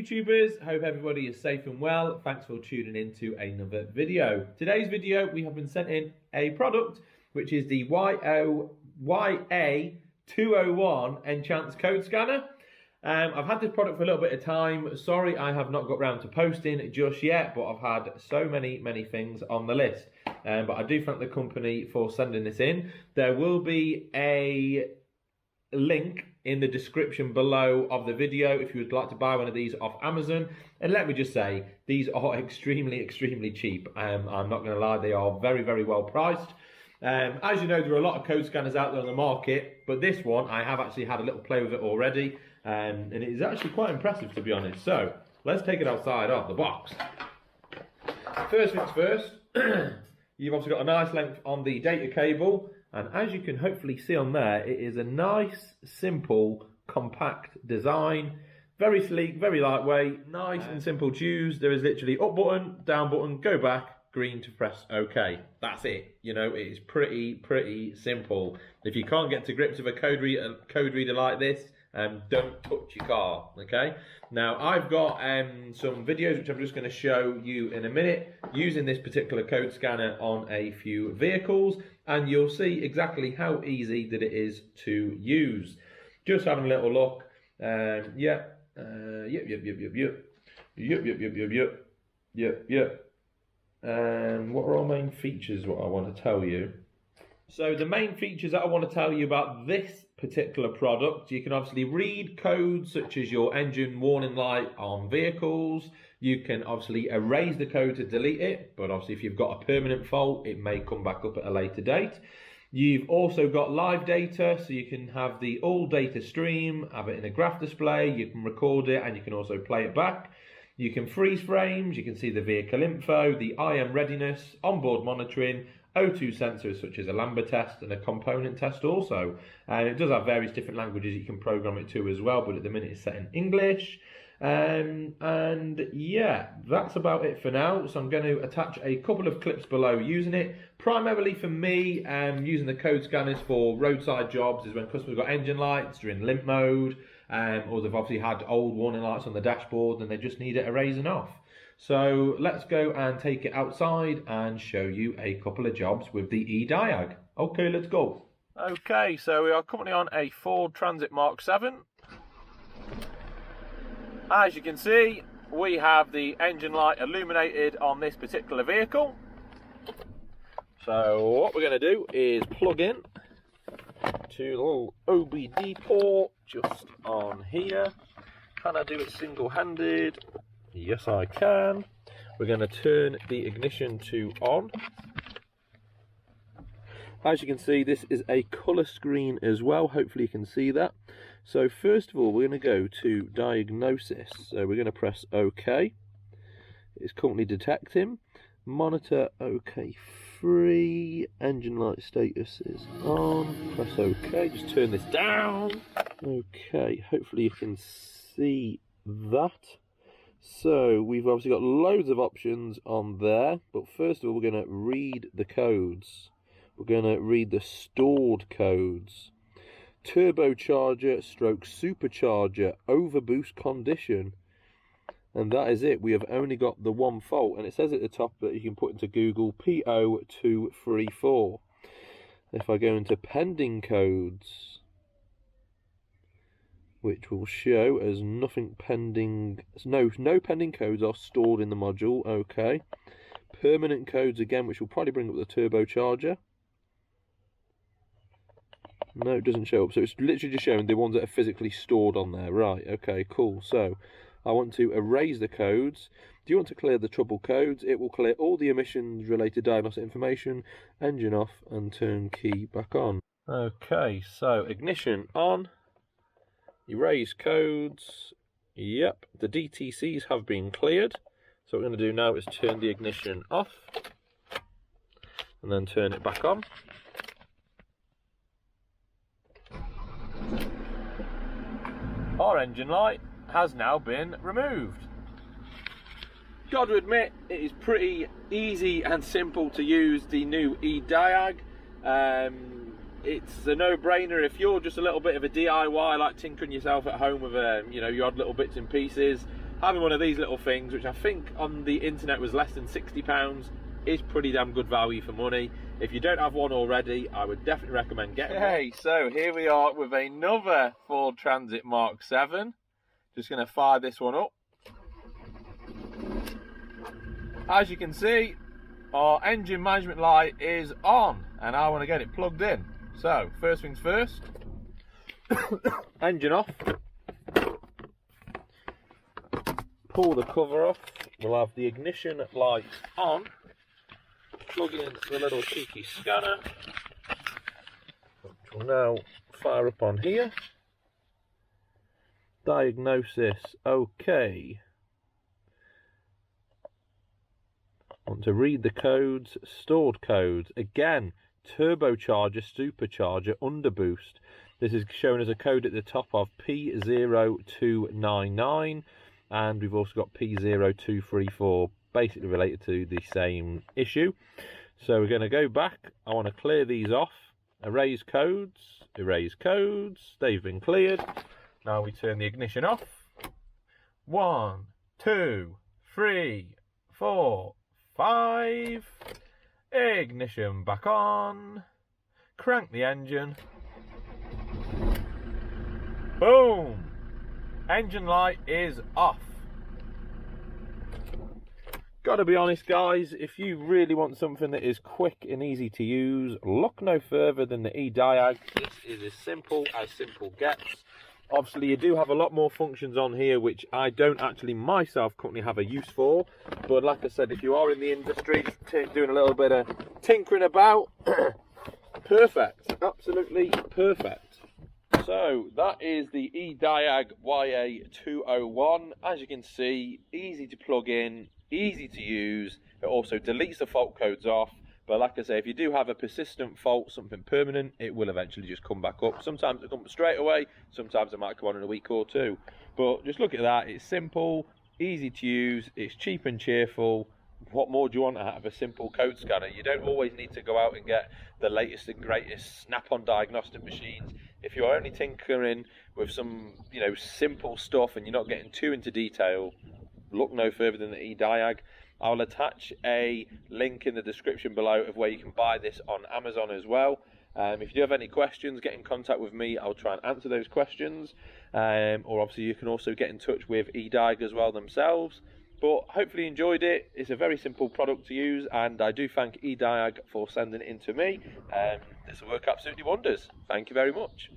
YouTubers, hope everybody is safe and well. Thanks for tuning in to another video. Today's video, we have been sent in a product, which is the YA201 Enchance Code Scanner. I've had this product for a little bit of time. Sorry, I have not got round to posting just yet, but I've had so many things on the list. But I do thank the company for sending this in. There will be a link in the description below of the video if you would like to buy one of these off Amazon. And let me just say, these are extremely cheap. I'm not going to lie, they are very well priced. As you know, there are a lot of code scanners out there on the market, but this one, I have actually had a little play with it already, and it is actually quite impressive, to be honest. So let's take it outside of the box. First things first, you've obviously got a nice length on the data cable. And as you can hopefully see on there, it is a nice, simple, compact design. Very sleek, very lightweight, nice and simple to use. There is literally up button, down button, go back, green to press OK. That's it. You know, it is pretty simple. If you can't get to grips with a code reader like this, don't touch your car, okay? Now, I've got some videos which I'm just going to show you in a minute using this particular code scanner on a few vehicles, and you'll see exactly how easy that it is to use. Just having a little look. Yep. What are our main features, what I want to tell you? So the main features that I want to tell you about this particular product, you can obviously read codes such as your engine warning light on vehicles. You can obviously erase the code to delete it, but obviously if you've got a permanent fault, it may come back up at a later date. You've also got live data, so you can have the all data stream, have it in a graph display, you can record it and you can also play it back. You can freeze frames, you can see the vehicle info, the IM readiness, onboard monitoring, O2 sensors such as a Lambda test and a component test also. And it does have various different languages you can program it to as well, but at the minute it's set in English. And yeah, that's about it for now. So I'm going to attach a couple of clips below using it. Primarily for me, using the code scanners for roadside jobs is when customers got engine lights, they're in limp mode, or they've obviously had old warning lights on the dashboard and they just need it erasing off. So let's go and take it outside and show you a couple of jobs with the E-DIAG. Okay, let's go. Okay, so we are currently on a Ford Transit Mark 7. As you can see, we have the engine light illuminated on this particular vehicle. So what we're going to do is plug in to the little OBD port just on here. Can I do it single-handed? Yes, I can. We're going to turn the ignition to on. As you can see, this is a colour screen as well. Hopefully you can see that. So first of all, we're going to go to diagnosis. So we're going to press OK. It's currently detecting. Monitor OK free. Engine light status is on. Press OK. Just turn this down. Okay, hopefully you can see that. So we've obviously got loads of options on there, but first of all we're going to read the codes. We're going to read the stored codes. Turbocharger stroke supercharger overboost condition. And that is it. We have only got the one fault, and it says at the top that you can put into Google P0234. If I go into pending codes, which will show as nothing pending, no pending codes are stored in the module. Okay, permanent codes again, which will probably bring up the turbocharger. No, it doesn't show up, so it's literally just showing the ones that are physically stored on there. Right, okay, cool. So I want to erase the codes. Do you want to clear the trouble codes? It will clear all the emissions related diagnostic information, engine off and turn key back on. Okay, so ignition on. Erase codes. Yep, the DTCs have been cleared. So what we're going to do now is turn the ignition off and then turn it back on. Our engine light has now been removed. Got to admit, it is pretty easy and simple to use the new E-DIAG. It's a no-brainer if you're just a little bit of a DIY, like tinkering yourself at home with your odd little bits and pieces. having one of these little things, which I think on the internet was less than £60, is pretty damn good value for money. If you don't have one already, I would definitely recommend getting one. Okay, so here we are with another Ford Transit Mark 7. Just going to fire this one up. As you can see, our engine management light is on, and I want to get it plugged in. So, first things first, engine off. Pull the cover off. We'll have the ignition light on. Plug in the little cheeky scanner, which will now fire up on here. Diagnosis okay. Want to read the codes, stored codes. Again, turbocharger, supercharger, underboost. This is shown as a code at the top of P0299, and we've also got P0234, basically related to the same issue. So we're going to go back. I want to clear these off. Erase codes, they've been cleared. Now we turn the ignition off. 1, 2, 3, 4, 5. Ignition back on. Crank the engine. Boom! Engine light is off. Gotta be honest, guys, if you really want something that is quick and easy to use, look no further than the E-DIAG. This is as simple gets. Obviously, you do have a lot more functions on here, which I don't actually myself currently have a use for. But like I said, if you are in the industry, doing a little bit of tinkering about, perfect, absolutely perfect. So that is the E-DIAG YA201. As you can see, easy to plug in, easy to use. It also deletes the fault codes off. But like I say, if you do have a persistent fault, something permanent, it will eventually just come back up. Sometimes it comes straight away, sometimes it might come on in a week or two. But just look at that, it's simple, easy to use, it's cheap and cheerful. What more do you want out of a simple code scanner? You don't always need to go out and get the latest and greatest snap-on diagnostic machines. If you're only tinkering with some, simple stuff and you're not getting too into detail, look no further than the E-DIAG. I'll attach a link in the description below of where you can buy this on Amazon as well. If you do have any questions, get in contact with me. I'll try and answer those questions. Or obviously you can also get in touch with E-DIAG as well themselves. But hopefully you enjoyed it. It's a very simple product to use, and I do thank E-DIAG for sending it in to me. This will work absolutely wonders. Thank you very much.